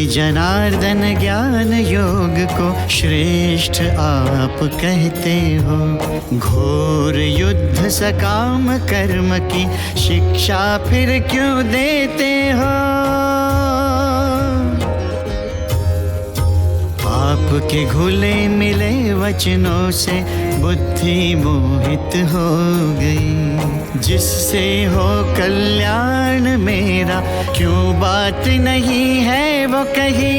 जनार्दन ज्ञान योग को श्रेष्ठ आप कहते हो। घोर युद्ध सकाम कर्म की शिक्षा फिर क्यों देते हो। आपके घुले मिले वचनों से बुद्धि मोहित हो गई। जिससे हो कल्याण मेरा क्यों बात नहीं है वो कही।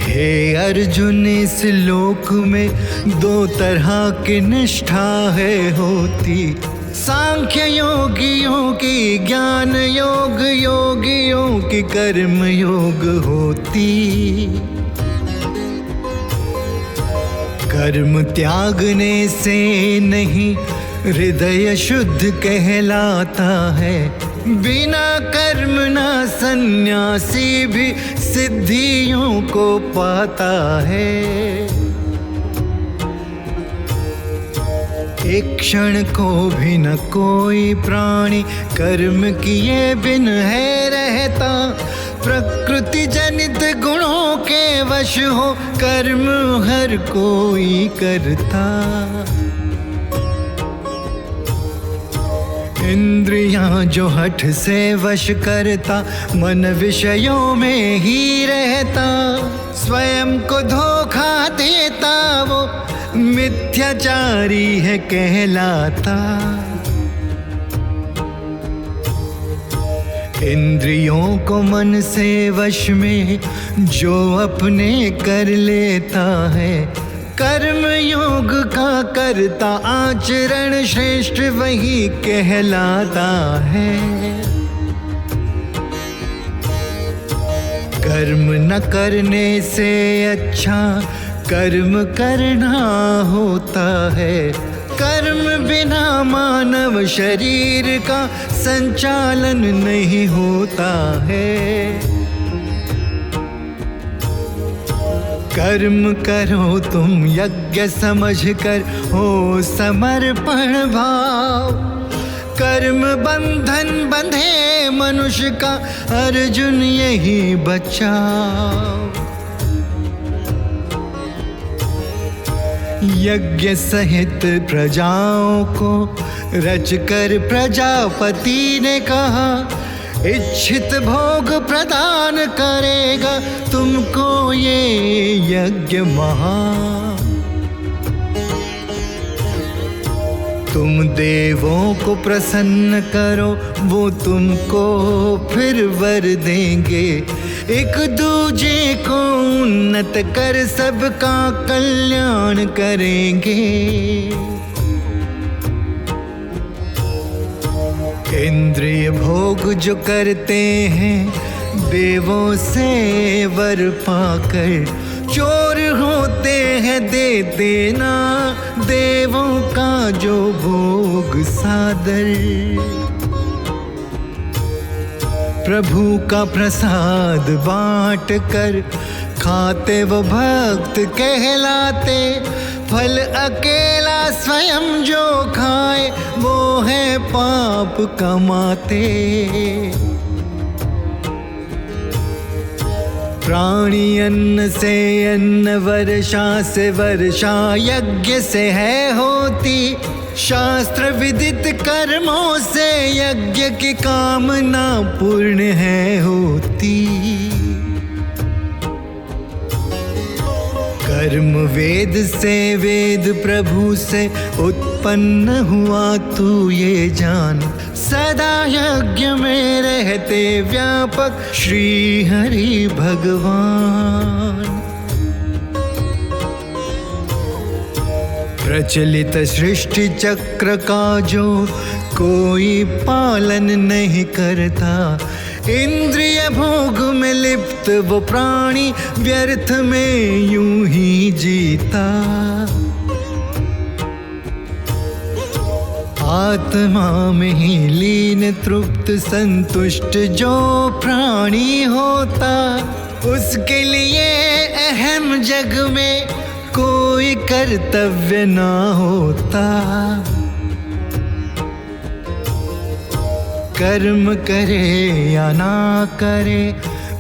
हे अर्जुन, इस लोक में दो तरह की निष्ठा है होती। सांख्य योगियों की ज्ञान योग, योगियों की कर्म योग होती। कर्म त्यागने से नहीं हृदय शुद्ध कहलाता है। बिना कर्म ना सन्यासी भी सिद्धियों को पाता है। एक क्षण को भी न कोई प्राणी कर्म किए बिन है रहता। प्रकृति जनित गुणों के वश हो कर्म हर कोई करता। इंद्रियां जो हठ से वश करता, मन विषयों में ही रहता। स्वयं को धोखा देता वो मिथ्याचारी है कहलाता। इंद्रियों को मन से वश में जो अपने कर लेता है। कर्म योग का करता, आचरण श्रेष्ठ वही कहलाता है। कर्म न करने से अच्छा कर्म करना होता है। कर्म बिना मानव शरीर का संचालन नहीं होता है। कर्म करो तुम यज्ञ समझकर, हो समर्पण भाव। कर्म बंधन बंधे मनुष्य का, अर्जुन यही बचाओ। यज्ञ सहित प्रजाओं को रचकर प्रजापति ने कहा, इच्छित भोग प्रदान करेगा तुमको ये यज्ञ महा। तुम देवों को प्रसन्न करो, वो तुमको फिर वर देंगे। एक दूजे को उन्नत कर सबका कल्याण करेंगे। इंद्रिय भोग जो करते हैं देवों से वर पाकर, चोर होते हैं दे देना देवों का जो भोग सादर। प्रभु का प्रसाद बांट कर खाते वो भक्त कहलाते। फल अकेला स्वयं जो खाए वो है पाप कमाते। प्राणी अन्न से अन्न, वर्षा से वर्षा यज्ञ से है होती। शास्त्र विदित कर्मों से यज्ञ की कामना पूर्ण है होती। कर्म वेद से वेद प्रभु से उत्पन्न हुआ तू ये जान। सदा यज्ञ में रहते व्यापक श्री हरि भगवान। प्रचलित सृष्टि चक्र का जो कोई पालन नहीं करता। इंद्रिय भोग में लिप्त वो प्राणी व्यर्थ में यूं ही जीता। आत्मा में ही लीन तृप्त संतुष्ट जो प्राणी होता। उसके लिए अहम जग में कोई कर्तव्य ना होता। कर्म करे या ना करे,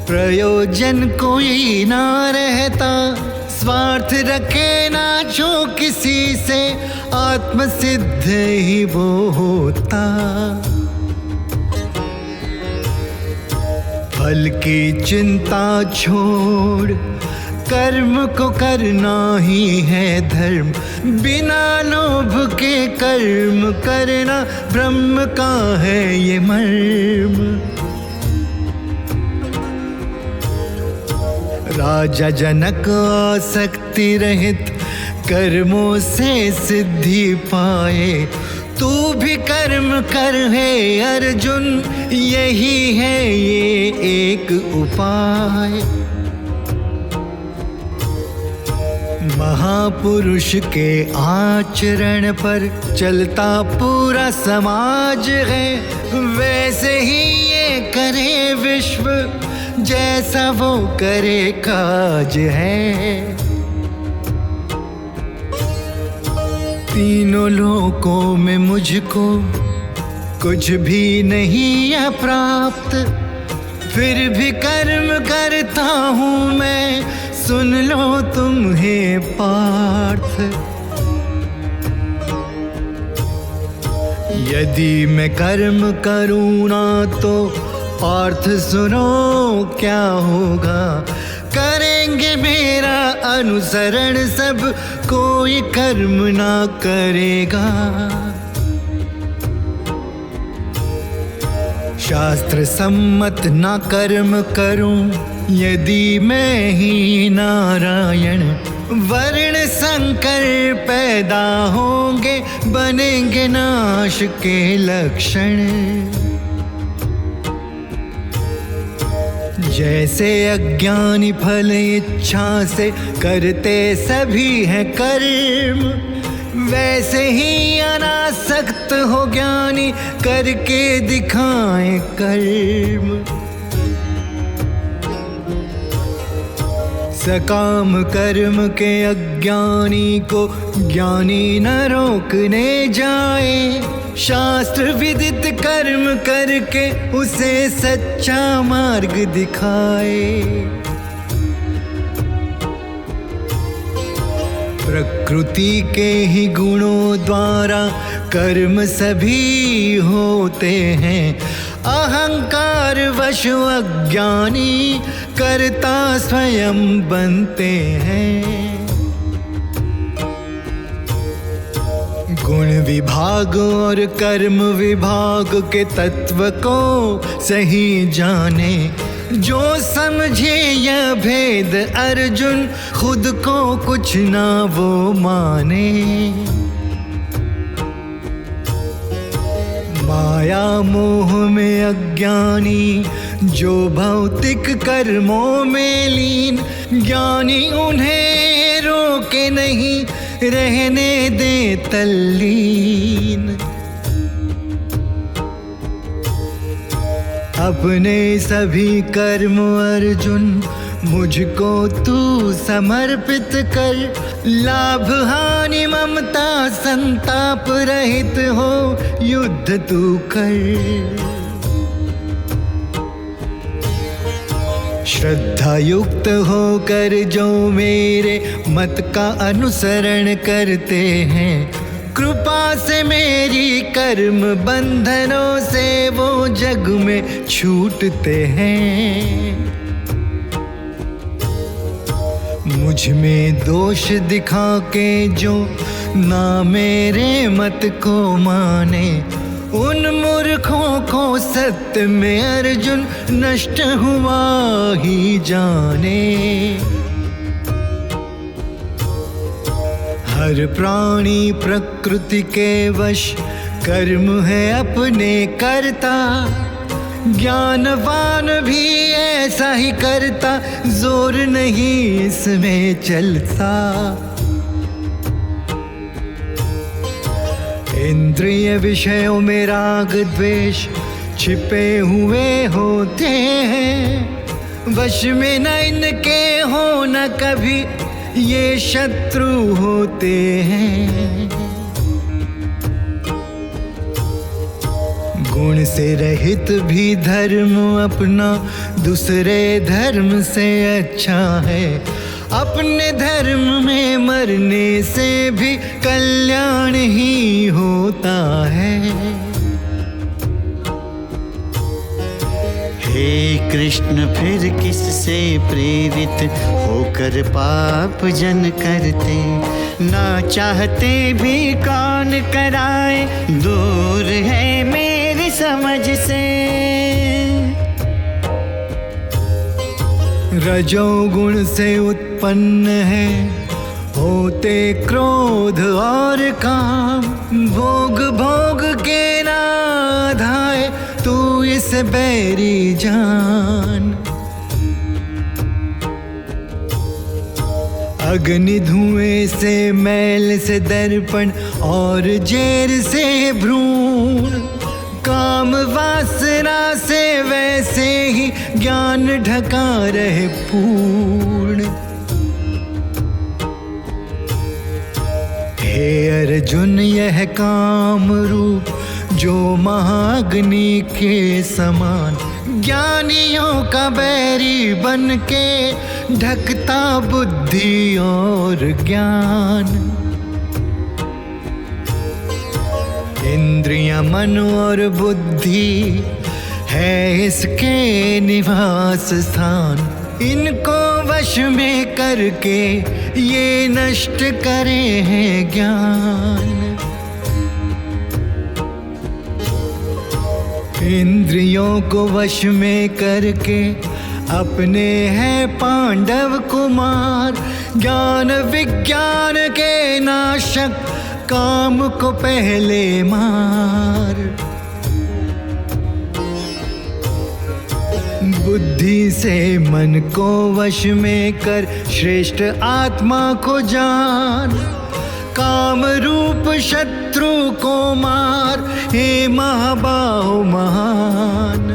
प्रयोजन कोई ना रहता। स्वार्थ रखे ना जो किसी से, आत्मसिद्ध ही वो होता। फल की चिंता छोड़, कर्म को करना ही है धर्म। बिना लोभ के कर्म करना, ब्रह्म का है ये मर्म। राजा जनक आसक्ति रहित, कर्मों से सिद्धि पाए। तू भी कर्म कर हे अर्जुन, यही है ये एक उपाय। महापुरुष के आचरण पर चलता पूरा समाज है। वैसे ही ये करे विश्व, जैसा वो करे काज है। तीनों लोकों में मुझको कुछ भी नहीं है प्राप्त, फिर भी कर्म करता हूँ मैं। सुन लो तुम्हें पार्थ, यदि मैं कर्म करूँ ना तो पार्थ सुनो क्या होगा। करेंगे मेरा अनुसरण सब, कोई कर्म ना करेगा। शास्त्र सम्मत ना कर्म करूं, यदि मैं ही नारायण। वर्ण संकर पैदा होंगे, बनेंगे नाश के लक्षण। जैसे अज्ञानी फल इच्छा से करते सभी हैं कर्म, वैसे ही अनासक्त हो ज्ञानी करके दिखाएं कर्म। सकाम कर्म के अज्ञानी को ज्ञानी न रोकने जाए। शास्त्र विदित कर्म करके उसे सच्चा मार्ग दिखाए। प्रकृति के ही गुणों द्वारा कर्म सभी होते हैं। अहंकार वश अज्ञानी कर्ता स्वयं बनते हैं। गुण विभाग और कर्म विभाग के तत्व को सही जाने। जो समझे यह भेद अर्जुन, खुद को कुछ ना वो माने। माया मोह में अज्ञानी जो भौतिक कर्मों में लीन, ज्ञानी उन्हें रोके नहीं, रहने दे तल्लीन। अपने सभी कर्म अर्जुन मुझको तू समर्पित कर। लाभ हानि ममता संताप रहित हो युद्ध तू कर। श्रद्धा युक्त होकर जो मेरे मत का अनुसरण करते हैं, कृपा से मेरी कर्म बंधनों से वो जग में छूटते हैं। मुझ में दोष दिखा के जो ना मेरे मत को माने, उन मूर्खों को सत्य में अर्जुन नष्ट हुआ ही जाने। हर प्राणी प्रकृति के वश, कर्म है अपने करता। ज्ञानवान भी ऐसा ही करता, जोर नहीं इसमें चलता। इंद्रिय विषयों में राग द्वेष छिपे हुए होते हैं। वश में न इनके हो न कभी ये शत्रु होते हैं। गुण से रहित भी धर्म अपना दूसरे धर्म से अच्छा है। अपने धर्म में मरने से भी कल्याण ही होता है। हे कृष्ण फिर किससे प्रेरित होकर पाप जन करते, ना चाहते भी कौन कराए, दूर है मेरी समझ से। रजोगुण से उत्पन्न है होते क्रोध और काम, भोग भोग के नाधाए तू इस बैरी जान। अग्नि धुएं से मैल से दर्पण और जेर से भ्रूण, काम वासना से वैसे ही ज्ञान ढका रहे पूर्ण। हे अर्जुन यह काम रूप जो महाअग्नि के समान, ज्ञानियों का बैरी बन के ढकता बुद्धि और ज्ञान। इंद्रियां मन और बुद्धि है इसके निवास स्थान, इनको वश में करके ये नष्ट करे हैं ज्ञान। इंद्रियों को वश में करके अपने हैं पांडव कुमार, ज्ञान विज्ञान के नाशक काम को पहले मार। बुद्धि से मन को वश में कर श्रेष्ठ आत्मा को जान, काम रूप शत्रु को मार हे महाबाहो महान।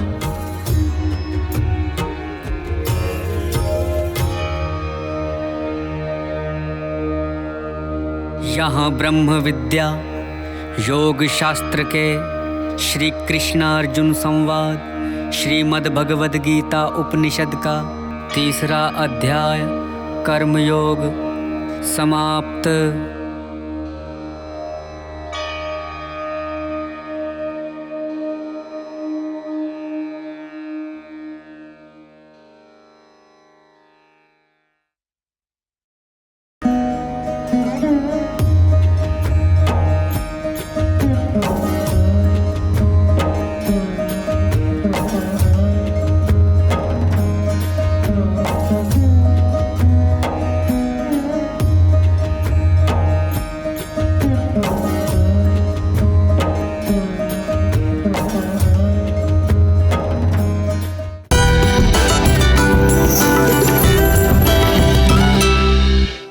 यहाँ ब्रह्म विद्या योग शास्त्र के श्री कृष्ण अर्जुन संवाद श्रीमद् भगवद गीता उपनिषद का 3रा अध्याय कर्मयोग समाप्त।